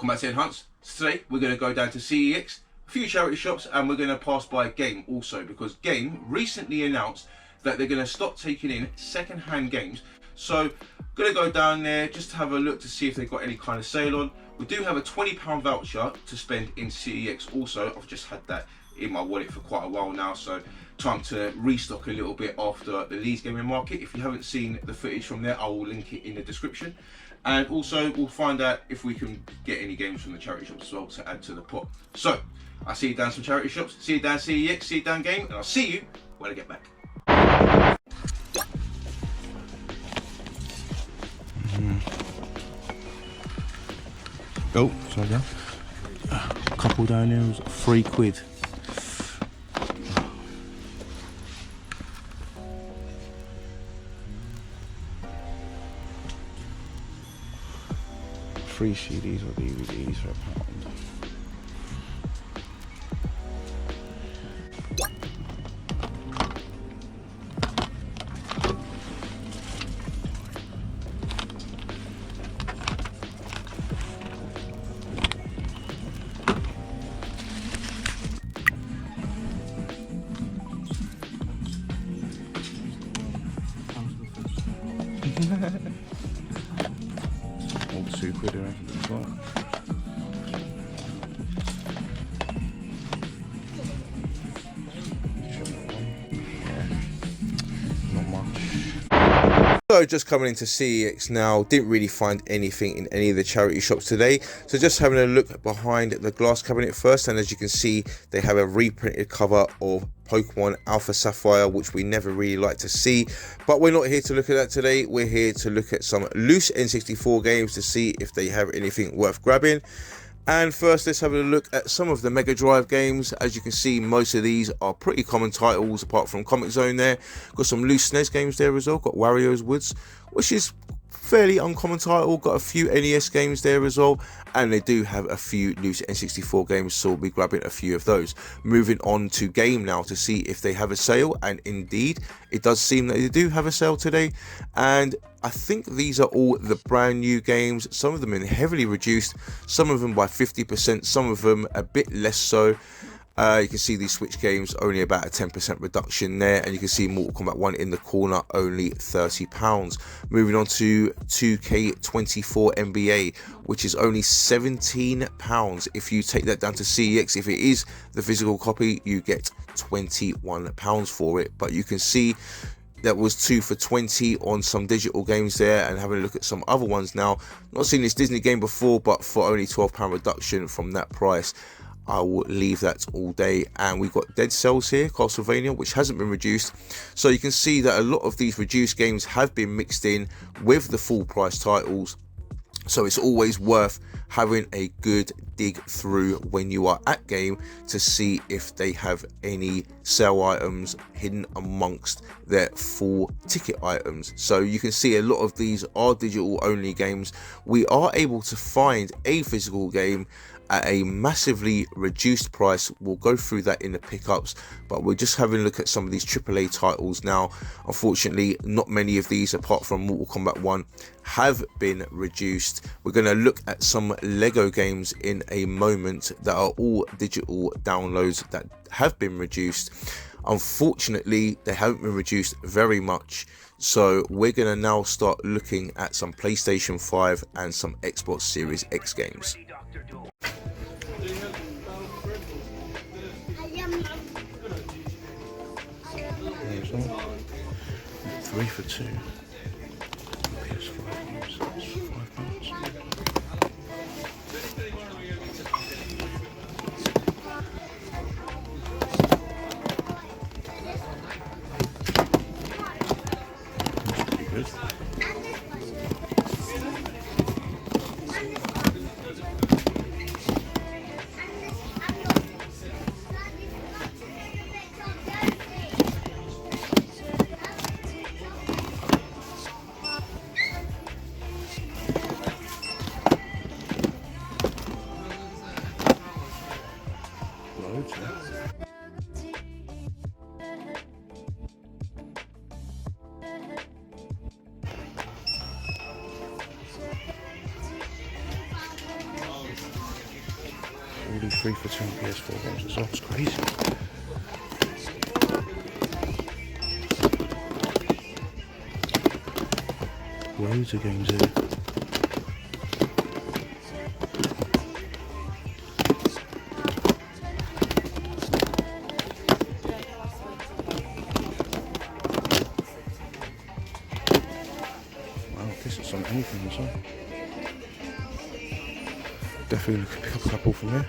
Welcome back to Enhance. Today we're going to go down to CEX, a few charity shops, and we're going to pass by Game also, because Game recently announced that they're going to stop taking in second-hand games. So going to go down there just to have a look to see if they've got any kind of sale on. We do have a £20 voucher to spend in CEX also. I've just had that in my wallet for quite a while now, so time to restock a little bit after the Leeds Gaming Market. If you haven't seen the footage from there, I will link it in the description. And also we'll find out if we can get any games from the charity shops as well to add to the pot. So I'll see you down some charity shops, see you down CEX, see you down Game, and I'll see you when I get back. Oh, sorry, yeah. A couple down there was £3. Free CDs or DVDs for £1. All £2 there as well. Not much. So just coming into CEX now, didn't really find anything in any of the charity shops today, so just having a look behind the glass cabinet first, and as you can see they have a reprinted cover of Pokemon Alpha Sapphire, which we never really like to see, but we're not here to look at that today. We're here to look at some loose N64 games to see if they have anything worth grabbing. And first, let's have a look at some of the Mega Drive games. As you can see, most of these are pretty common titles, apart from Comic Zone there. Got some loose SNES games there as well. Got Wario's Woods, which is fairly uncommon title. Got a few NES games there as well, and they do have a few loose N64 games, so we'll be grabbing a few of those. Moving on to Game now to see if they have a sale, and indeed it does seem that they do have a sale today, and I think these are all the brand new games. Some of them in heavily reduced, some of them by 50%, some of them a bit less so. You can see these Switch games only about a 10% reduction there, and you can see Mortal Kombat 1 in the corner, only £30. Moving on to 2K24 NBA, which is only £17. If you take that down to CEX, if it is the physical copy, you get £21 for it. But you can see that was 2 for $20 on some digital games there, and having a look at some other ones now. Not seen this Disney game before, but for only £12 reduction from that price, I will leave that all day. And we've got Dead Cells here, Castlevania, which hasn't been reduced, so you can see that a lot of these reduced games have been mixed in with the full price titles, so it's always worth having a good dig through when you are at Game to see if they have any sale items hidden amongst their full ticket items. So you can see a lot of these are digital only games. We are able to find a physical game at a massively reduced price. We'll go through that in the pickups, but we're just having a look at some of these AAA titles now. Unfortunately, not many of these, apart from Mortal Kombat 1, have been reduced. We're going to look at some Lego games in a moment that are all digital downloads that have been reduced. Unfortunately, they haven't been reduced very much, so we're going to now start looking at some PlayStation 5 and some Xbox Series X games. £3 for £2. PS5 games, that's £5. That's pretty good. 3 for 2 PS4 games as well. It's crazy. Loads of games here. Wow, this is on anything as well. Definitely pick up a couple from there.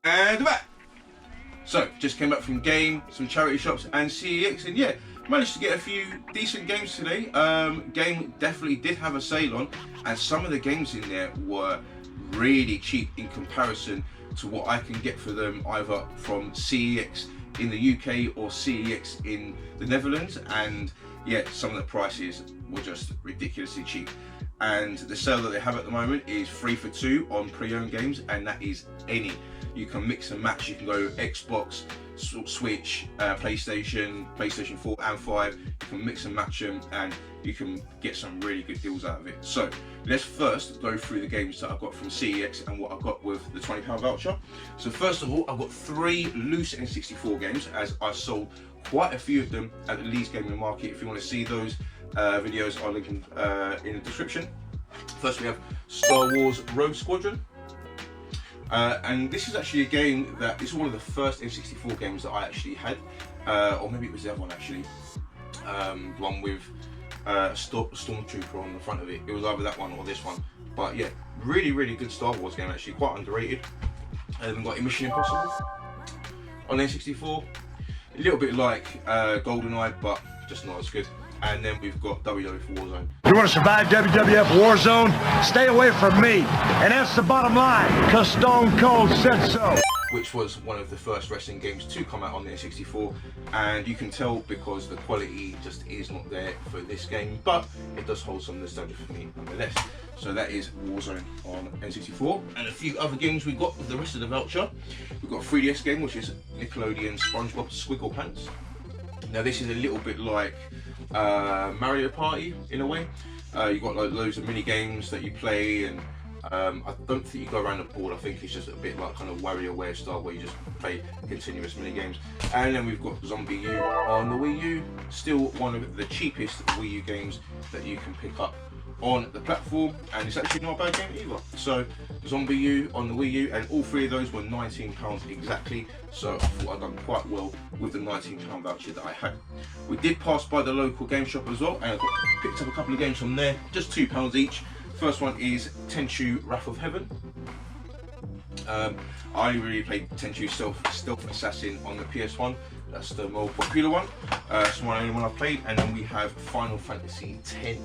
And we're back. So, just came back from Game, some charity shops and CEX, and yeah, managed to get a few decent games today. Game definitely did have a sale on, and some of the games in there were really cheap in comparison to what I can get for them either from CEX in the UK or CEX in the Netherlands. And yeah, some of the prices were just ridiculously cheap. And the sale that they have at the moment is 3 for 2 on pre-owned games, and that is any. You can mix and match. You can go Xbox, Switch, PlayStation 4 and 5. You can mix and match them, and you can get some really good deals out of it. So let's first go through the games that I got from CEX and what I got with the £20 voucher. So first of all, I've got 3 loose N64 games, as I sold quite a few of them at the Leeds Gaming Market. If you want to see those videos, I'll link them in the description. First we have Star Wars Rogue Squadron. And this is actually a game that is one of the first N64 games that I actually had, or maybe it was the other one actually, one with Stormtrooper on the front of it. It was either that one or this one, but yeah, really good Star Wars game, actually quite underrated. And then we've got Mission Impossible on N64, a little bit like GoldenEye, but just not as good. And then we've got WWF Warzone. You want to survive WWF Warzone? Stay away from me. And that's the bottom line, because Stone Cold said so. Which was one of the first wrestling games to come out on the N64. And you can tell because the quality just is not there for this game, but it does hold some nostalgia for me nonetheless. So that is Warzone on N64. And a few other games we got with the rest of the voucher. We've got a 3DS game, which is Nickelodeon SpongeBob Squiggle Pants. Now this is a little bit like Mario Party in a way. You've got like loads of mini games that you play, and I don't think you go around the board. I think it's just a bit like kind of WarioWare style where you just play continuous mini games. And then we've got Zombie U on the Wii U, still one of the cheapest Wii U games that you can pick up on the platform, and it's actually not a bad game either. So Zombie U on the Wii U, and all 3 of those were £19 exactly, so I thought I'd done quite well with the £19 voucher that I had. We did pass by the local game shop as well, and I picked up a couple of games from there, just £2 each. First one is Tenchu Wrath of Heaven. I only really played Tenchu Stealth Assassin on the PS1. That's the more popular one. That's the only one I've played. And then we have Final Fantasy X,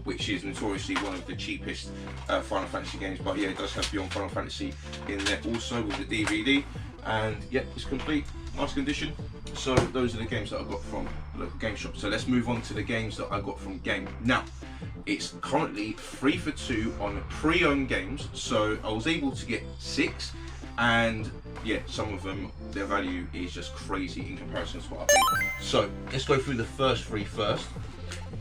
which is notoriously one of the cheapest Final Fantasy games, but yeah, it does have Beyond Final Fantasy in there also with the DVD, and yeah, it's complete, nice condition. So those are the games that I got from the local game shop. So let's move on to the games that I got from Game. Now, it's currently 3 for 2 on pre-owned games, so I was able to get 6, and yeah, some of them, their value is just crazy in comparison to what I paid. So let's go through the first 3 first.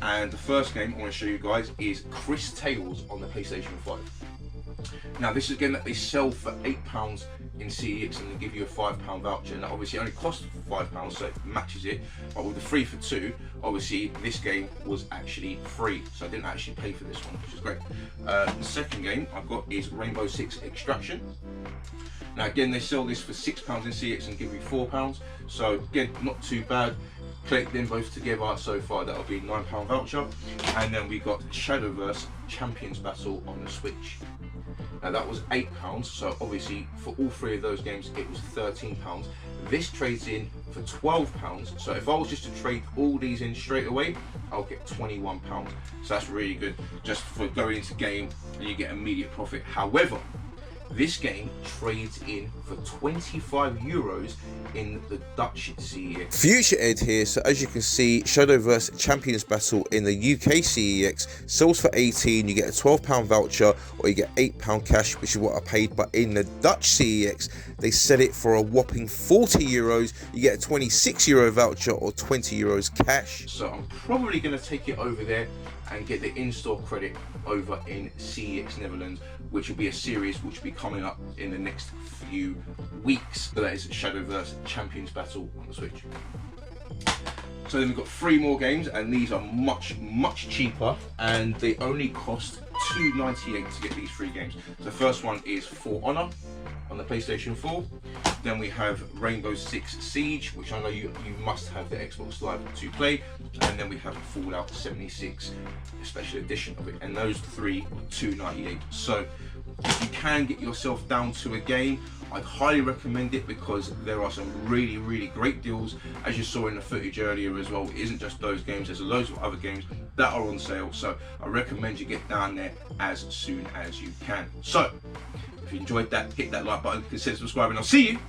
And the first game I want to show you guys is Chris Tales on the PlayStation 5. Now this is a game that they sell for £8 in CEX, and they give you a £5 voucher. Now obviously it only costs £5, so it matches it. But with the 3 for 2, obviously this game was actually free, so I didn't actually pay for this one, which is great. The second game I've got is Rainbow Six Extraction. Now again, they sell this for £6 in CEX and give you £4, so again, not too bad. collect them both together so far, that'll be £9 voucher. And then we got Shadowverse Champions Battle on the Switch. Now that was £8, so obviously for all three of those games it was £13. This trades in for £12, so if I was just to trade all these in straight away, I'll get £21. So that's really good, just for going into game and you get immediate profit. However, this game trades in for €25 in the Dutch CEX. Future Ed here, so as you can see, Shadowverse Champions Battle in the UK CEX sells for 18, you get a £12 voucher or you get £8 cash, which is what I paid, but in the Dutch CEX, they sell it for a whopping €40, you get a €26 voucher or €20 cash. So I'm probably going to take it over there and get the in-store credit over in CEX Netherlands, which will be a series which will be coming up in the next few weeks. So that is Shadowverse Champions Battle on the Switch. So then we've got 3 more games, and these are much cheaper, and they only cost $2.98 to get these 3 games. So the first one is For Honor on the PlayStation 4. Then we have Rainbow Six Siege, which I know you must have the Xbox Live to play. And then we have Fallout 76, a special edition of it. And those 3 are $2.98. So if you can get yourself down to a game, I'd highly recommend it, because there are some really great deals. As you saw in the footage earlier as well, it isn't just those games, there's loads of other games that are on sale. So I recommend you get down there as soon as you can. So if you enjoyed that, hit that like button, consider subscribing. I'll see you